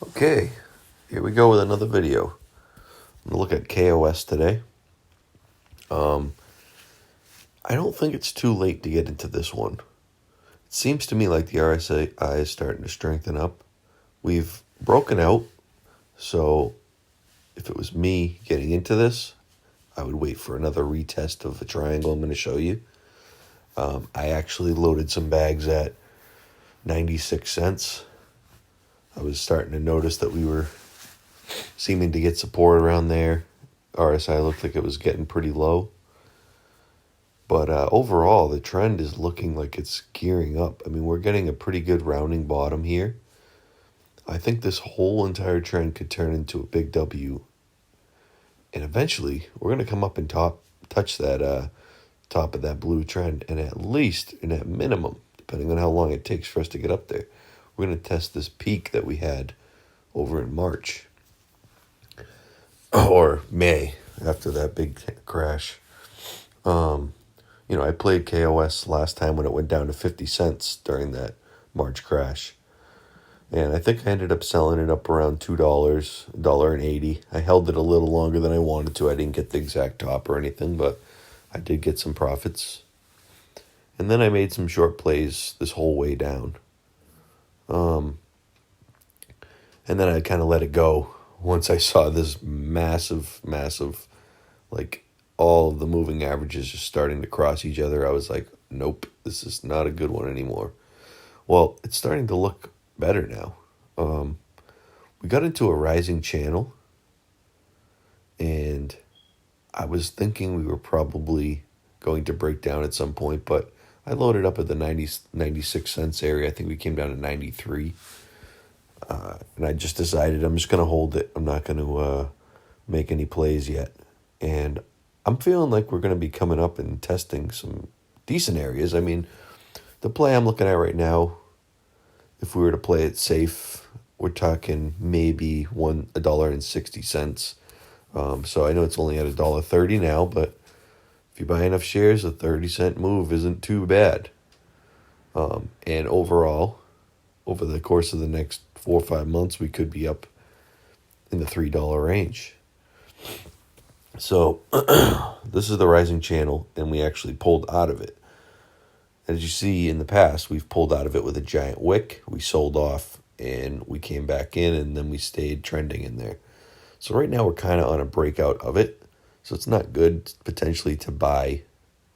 Okay, here we go with another video. I'm gonna look at KOS today. I don't think it's too late to get into this one. It seems to me like the RSI is starting to strengthen up. We've broken out, so if it was me getting into this, I would wait for another retest of a triangle I'm going to show you. I actually loaded some bags at 96 cents. I was starting to notice that we were seeming to get support around there. RSI looked like it was getting pretty low. But overall, the trend is looking like it's gearing up. I mean, we're getting a pretty good rounding bottom here. I think this whole entire trend could turn into a big W. And eventually, we're going to come up and touch that top of that blue trend. And at least, and at minimum, depending on how long it takes for us to get up there, we're going to test this peak that we had over in March. Or May, after that big crash. I played KOS last time when it went down to 50 cents during that March crash. And I think I ended up selling it up around $2, $1.80. I held it a little longer than I wanted to. I didn't get the exact top or anything, but I did get some profits. And then I made some short plays this whole way down. And then I kind of let it go once I saw this massive, like, all of the moving averages just starting to cross each other. I was like, nope, this is not a good one anymore. Well, it's starting to look better now. We got into a rising channel, and I was thinking we were probably going to break down at some point, but I loaded up at the 96 cents area. I think we came down to 93. And I just decided I'm just going to hold it. I'm not going to make any plays yet. And I'm feeling like we're going to be coming up and testing some decent areas. I mean, the play I'm looking at right now, if we were to play it safe, we're talking maybe $1.60. So I know it's only at $1.30 now, but if you buy enough shares, a 30-cent move isn't too bad. And overall, over the course of the next 4 or 5 months, we could be up in the $3 range. So this is the rising channel, and we actually pulled out of it. As you see in the past, we've pulled out of it with a giant wick. We sold off, and we came back in, and then we stayed trending in there. So right now we're kind of on a breakout of it. So it's not good potentially to buy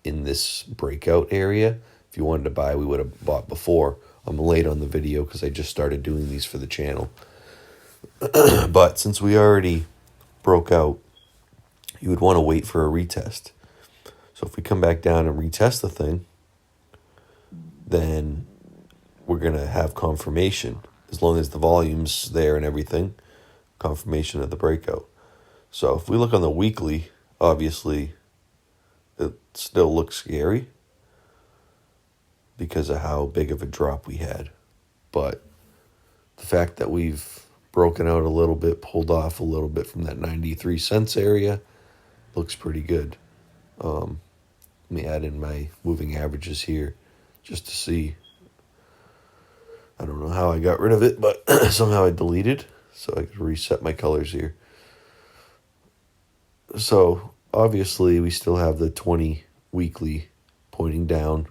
in this breakout area. If you wanted to buy, we would have bought before. I'm late on the video because I just started doing these for the channel. But since we already broke out, you would want to wait for a retest. So if we come back down and retest the thing, then we're going to have confirmation. As long as the volume's there and everything, confirmation of the breakout. So if we look on the weekly, obviously it still looks scary because of how big of a drop we had. But the fact that we've broken out a little bit, pulled off a little bit from that 93 cents area, looks pretty good. Let me add in my moving averages here just to see. I don't know how I got rid of it, but somehow I deleted, so I could reset my colors here. So obviously we still have the 20 weekly pointing down,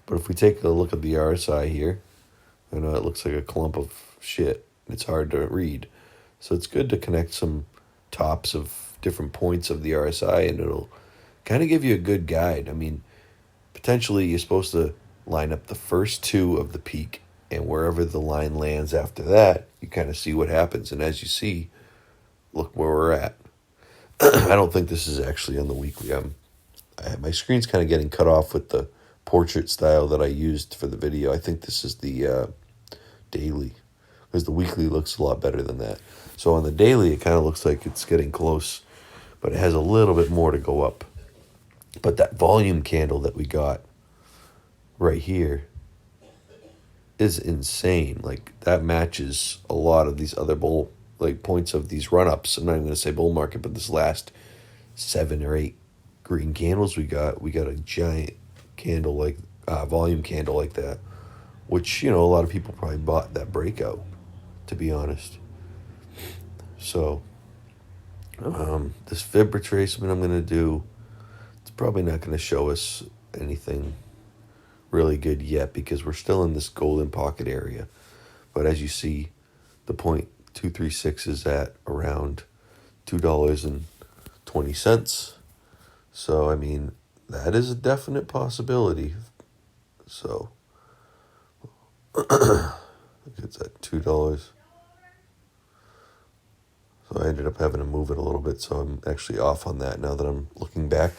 but if we take a look at the RSI here, I know it looks like a clump of shit. It's hard to read. So it's good to connect some tops of different points of the RSI, and it'll kind of give you a good guide. I mean, potentially you're supposed to line up the first two of the peak, and wherever the line lands after that, you kind of see what happens. And as you see, look where we're at. I don't think this is actually on the weekly. My screen's kind of getting cut off with the portrait style that I used for the video. I think this is the daily, because the weekly looks a lot better than that. So on the daily, it kind of looks like it's getting close, but it has a little bit more to go up. But that volume candle that we got right here is insane. Like, that matches a lot of these other points of these run-ups. I'm not even going to say bull market, but this last 7 or 8 green candles we got a giant candle, like volume candle like that, which, a lot of people probably bought that breakout, to be honest. So this fib retracement I'm going to do, it's probably not going to show us anything really good yet because we're still in this golden pocket area. But as you see, the 0.236 is at around $2.20. So, I mean, that is a definite possibility. So, it's at $2. So I ended up having to move it a little bit, so I'm actually off on that now that I'm looking back.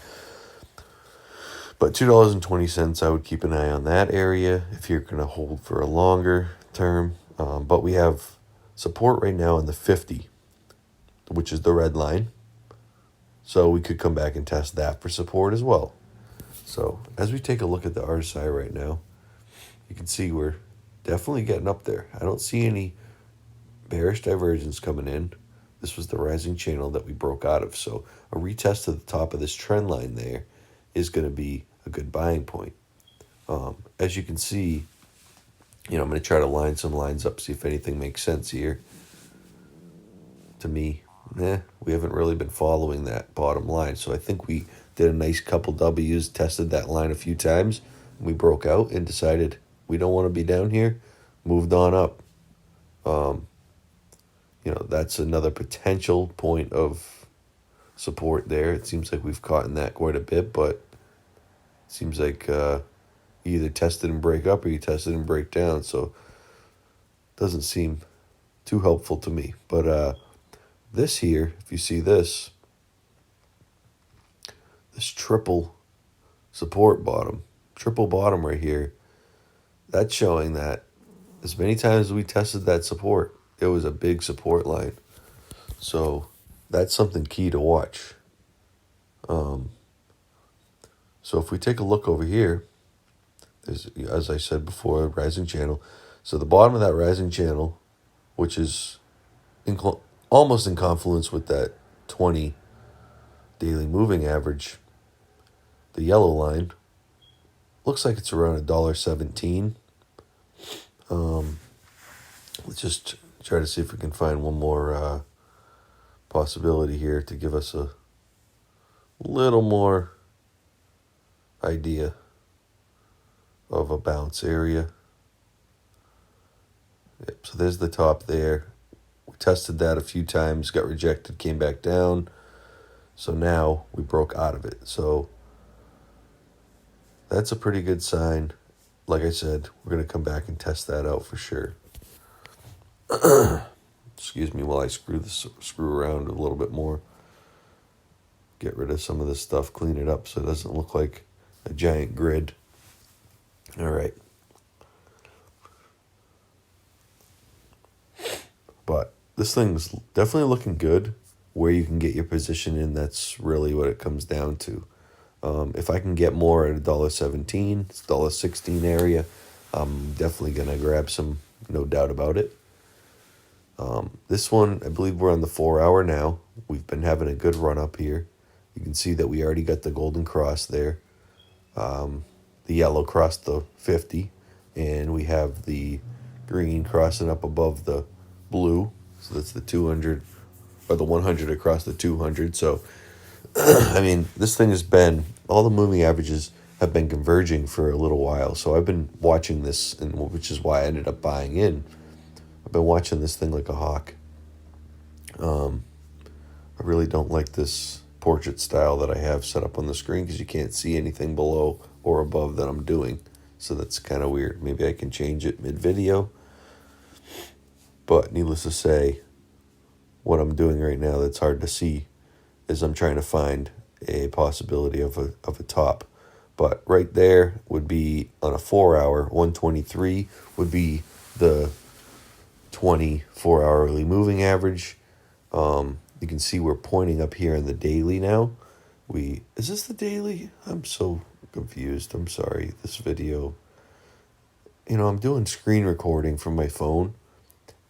But $2.20, I would keep an eye on that area if you're going to hold for a longer term. But we have support right now in the 50, which is the red line. So we could come back and test that for support as well. So as we take a look at the RSI right now, you can see we're definitely getting up there. I don't see any bearish divergence coming in. This was the rising channel that we broke out of. So a retest to the top of this trend line there is going to be a good buying point. As you can see, I'm going to try to line some lines up, see if anything makes sense here. To me, we haven't really been following that bottom line. So I think we did a nice couple W's, tested that line a few times. And we broke out and decided we don't want to be down here, moved on up. That's another potential point of support there. It seems like we've caught in that quite a bit, but it seems like you either tested and break up or you tested and break down. So it doesn't seem too helpful to me. But this here, if you see this triple support bottom, triple bottom right here, that's showing that as many times as we tested that support, it was a big support line. So that's something key to watch. So if we take a look over here, there's, as I said before, a rising channel. So the bottom of that rising channel, which is almost in confluence with that 20 daily moving average, the yellow line, looks like it's around $1.17. Let's just try to see if we can find one more possibility here to give us a little more idea of a bounce area. Yep, so there's the top there. We tested that a few times, got rejected, came back down. So now we broke out of it. So that's a pretty good sign. Like I said, we're going to come back and test that out for sure. Excuse me while I screw around a little bit more. Get rid of some of this stuff, clean it up so it doesn't look like a giant grid. All right. But this thing's definitely looking good. Where you can get your position in, that's really what it comes down to. If I can get more at $1.17, $1.16 area, I'm definitely going to grab some, no doubt about it. This one, I believe we're on the 4 hour now. We've been having a good run up here. You can see that we already got the golden cross there. The yellow crossed the 50, and we have the green crossing up above the blue. So that's the 200, or the 100 across the 200. So, I mean, this thing has been, all the moving averages have been converging for a little while. So I've been watching this, and which is why I ended up buying in. I've been watching this thing like a hawk. I really don't like this portrait style that I have set up on the screen because you can't see anything below or above that I'm doing. So that's kind of weird. Maybe I can change it mid-video. But needless to say, what I'm doing right now that's hard to see is I'm trying to find a possibility of a top. But right there would be on a 4 hour, 123 would be the 24 hourly moving average. You can see we're pointing up here in the daily now. Is this the daily? I'm so confused. I'm sorry. This video, I'm doing screen recording from my phone.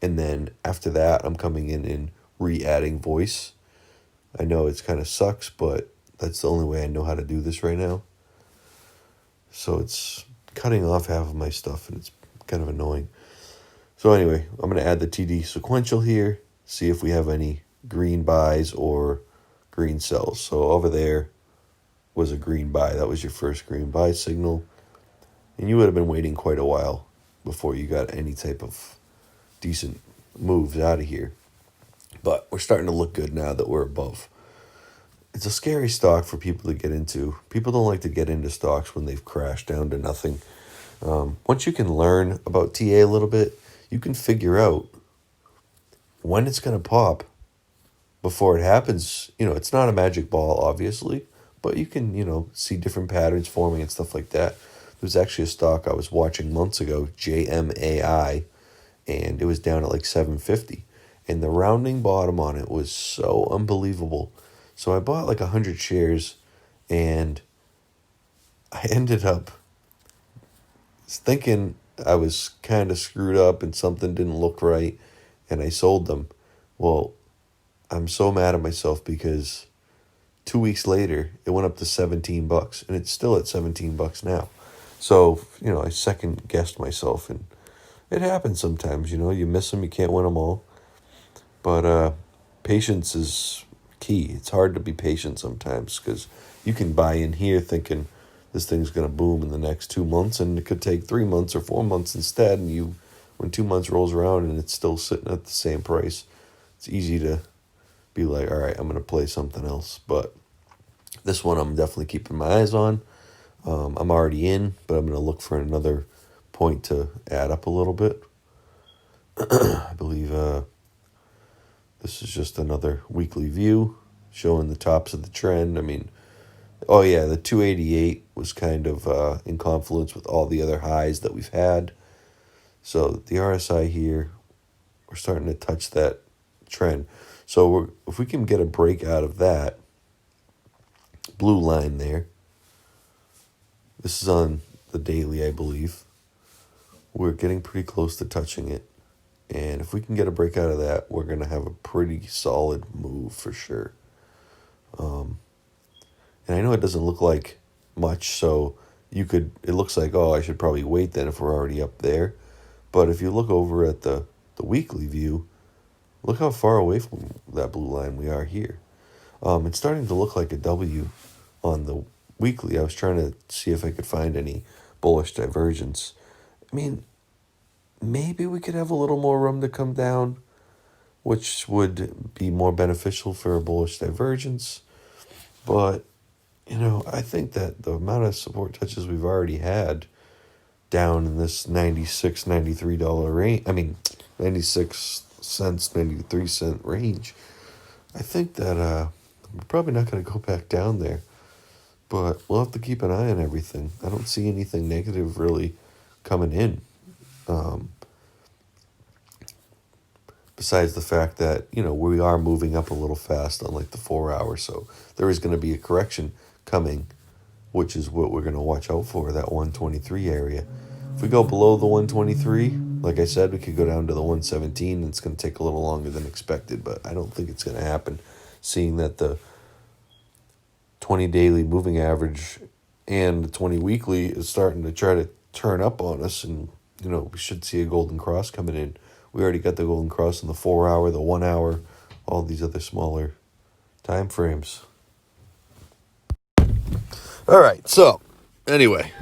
And then after that, I'm coming in and re-adding voice. I know it's kind of sucks, but that's the only way I know how to do this right now. So it's cutting off half of my stuff, and it's kind of annoying. So anyway, I'm going to add the TD sequential here, see if we have any green buys or green sells. So over there was a green buy. That was your first green buy signal. And you would have been waiting quite a while before you got any type of decent moves out of here. But we're starting to look good now that we're above. It's a scary stock for people to get into. People don't like to get into stocks when they've crashed down to nothing. Once you can learn about TA a little bit, you can figure out when it's going to pop before it happens. It's not a magic ball, obviously, but you can, see different patterns forming and stuff like that. There was actually a stock I was watching months ago, JMAI, and it was down at like 750. And the rounding bottom on it was so unbelievable. So I bought like 100 shares, and I ended up thinking I was kind of screwed up and something didn't look right, and I sold them. Well, I'm so mad at myself because 2 weeks later it went up to $17, and it's still at $17 now. So I second guessed myself, and it happens sometimes. You miss them, you can't win them all. But patience is key. It's hard to be patient sometimes because you can buy in here thinking this thing's going to boom in the next 2 months, and it could take 3 months or 4 months instead. And when 2 months rolls around and it's still sitting at the same price, it's easy to be like, all right, I'm going to play something else. But this one I'm definitely keeping my eyes on. I'm already in, but I'm going to look for another point to add up a little bit. I believe this is just another weekly view showing the tops of the trend. Oh yeah, the 288 was kind of in confluence with all the other highs that we've had. So the RSI here, we're starting to touch that trend. So if we can get a break out of that blue line there, this is on the daily, I believe. We're getting pretty close to touching it. And if we can get a break out of that, we're going to have a pretty solid move for sure. And I know it doesn't look like much, so it looks like, I should probably wait then if we're already up there. But if you look over at the weekly view, look how far away from that blue line we are here. It's starting to look like a W on the weekly. I was trying to see if I could find any bullish divergence. Maybe we could have a little more room to come down, which would be more beneficial for a bullish divergence. But, I think that the amount of support touches we've already had down in this $96, $93 range, 96 cents, 93 cent range, I think that we're probably not going to go back down there. But we'll have to keep an eye on everything. I don't see anything negative really coming in. Besides the fact that, we are moving up a little fast on like the 4 hour. So there is going to be a correction coming, which is what we're going to watch out for, that 123 area. If we go below the 123, like I said, we could go down to the 117, and it's going to take a little longer than expected, but I don't think it's going to happen, seeing that the 20 daily moving average and the 20 weekly is starting to try to turn up on us, and we should see a golden cross coming in. We already got the golden cross in the 4 hour, the 1 hour, all these other smaller time frames. All right, so anyway,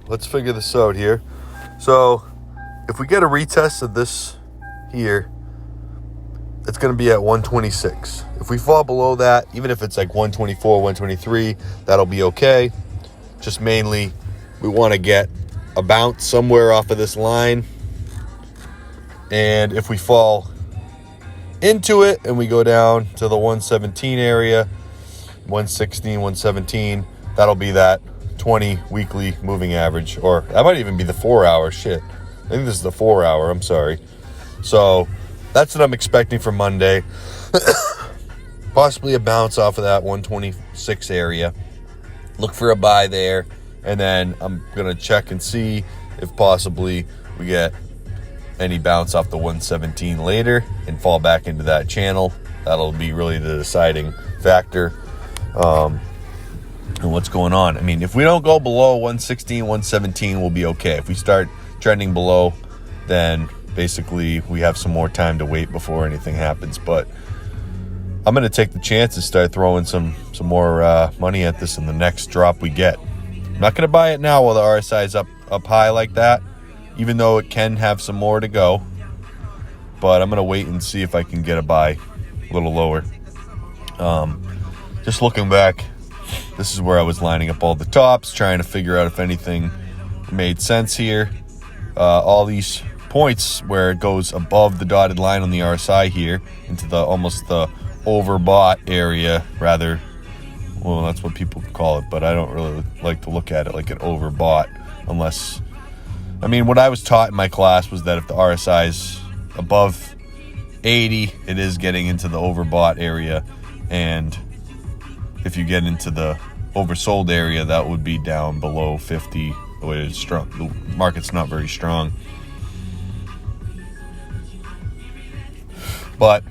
let's figure this out here. So if we get a retest of this here, it's going to be at 126. If we fall below that, even if it's like 124, 123, that'll be okay. Just mainly we want to get a bounce somewhere off of this line. And if we fall into it and we go down to the 117 area, 116, 117, that'll be that 20 weekly moving average. Or that might even be the 4 hour. Shit. I think this is the 4 hour. I'm sorry. So that's what I'm expecting for Monday. Possibly a bounce off of that 126 area. Look for a buy there. And then I'm going to check and see if possibly we get any bounce off the 117 later and fall back into that channel. That'll be really the deciding factor. And what's going on. If we don't go below 116, 117, we'll be okay. If we start trending below, then basically we have some more time to wait before anything happens. But I'm going to take the chance and start throwing some more money at this in the next drop we get. I'm not going to buy it now while the RSI is up high like that, even though it can have some more to go. But I'm going to wait and see if I can get a buy a little lower. Just looking back, this is where I was lining up all the tops, trying to figure out if anything made sense here. All these points where it goes above the dotted line on the RSI here into the almost the overbought area, rather. Well, that's what people call it, but I don't really like to look at it like an overbought, unless, I mean, what I was taught in my class was that if the RSI is above 80, it is getting into the overbought area, and if you get into the oversold area, that would be down below 50, where it's strong. The market's not very strong. But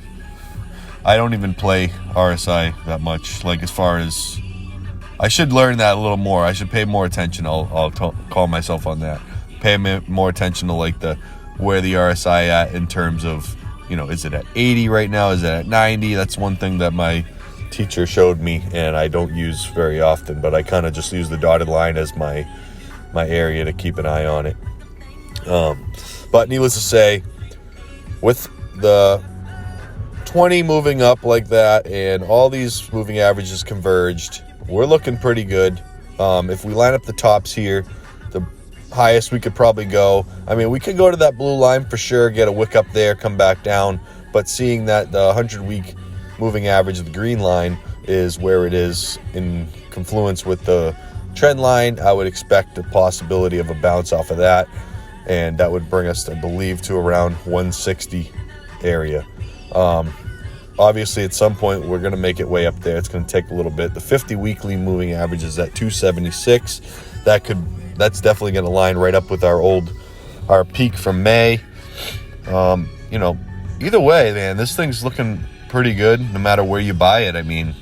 I don't even play RSI that much. Like, as far as, I should learn that a little more. I should pay more attention. I'll call myself on that. Pay more attention to like where the RSI at in terms of, you know, is it at 80 right now? Is it at 90? That's one thing that my teacher showed me, and I don't use very often. But I kind of just use the dotted line as my area to keep an eye on it. But needless to say, with the 20 moving up like that and all these moving averages converged, we're looking pretty good. If we line up the tops here, the highest we could probably go, I mean, we could go to that blue line for sure, get a wick up there, come back down. But seeing that the 100-week moving average of the green line is where it is in confluence with the trend line, I would expect a possibility of a bounce off of that, and that would bring us, I believe, to around 160 area. Obviously, at some point, we're going to make it way up there. It's going to take a little bit. The 50 weekly moving average is at 276. That's definitely going to line right up with our peak from May. You know, either way, man, this thing's looking pretty good no matter where you buy it. I mean,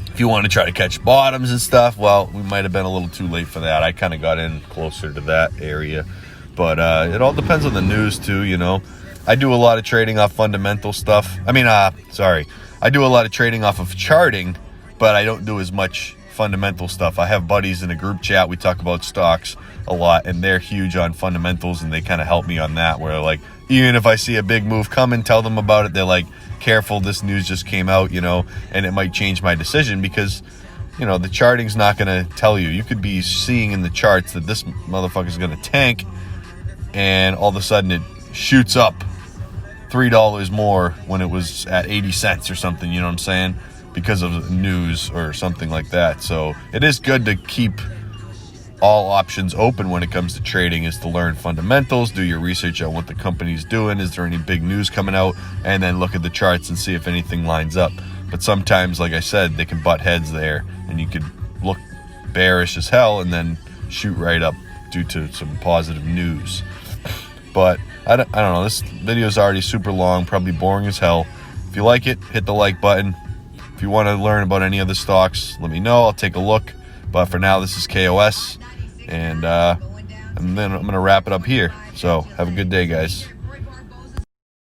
if you want to try to catch bottoms and stuff, well, we might have been a little too late for that. I kind of got in closer to that area. But it all depends on the news, too, you know. I do a lot of trading off fundamental stuff. I do a lot of trading off of charting, but I don't do as much fundamental stuff. I have buddies in a group chat. We talk about stocks a lot, and they're huge on fundamentals, and they kind of help me on that, where, like, even if I see a big move coming, tell them about it. They're like, careful, this news just came out, you know, and it might change my decision because, you know, the charting's not going to tell you. You could be seeing in the charts that this motherfucker's going to tank, and all of a sudden it shoots up $3 more when it was at 80 cents or something, you know what I'm saying? Because of news or something like that. So it is good to keep all options open when it comes to trading, is to learn fundamentals, do your research on what the company's doing, is there any big news coming out, and then look at the charts and see if anything lines up. But sometimes, like I said, they can butt heads there, and you could look bearish as hell and then shoot right up due to some positive news. But I don't know, this video is already super long, probably boring as hell. If you like it, hit the like button. If you want to learn about any other stocks, let me know. I'll take a look. But for now, this is KOS, and then I'm going to wrap it up here. So have a good day, guys.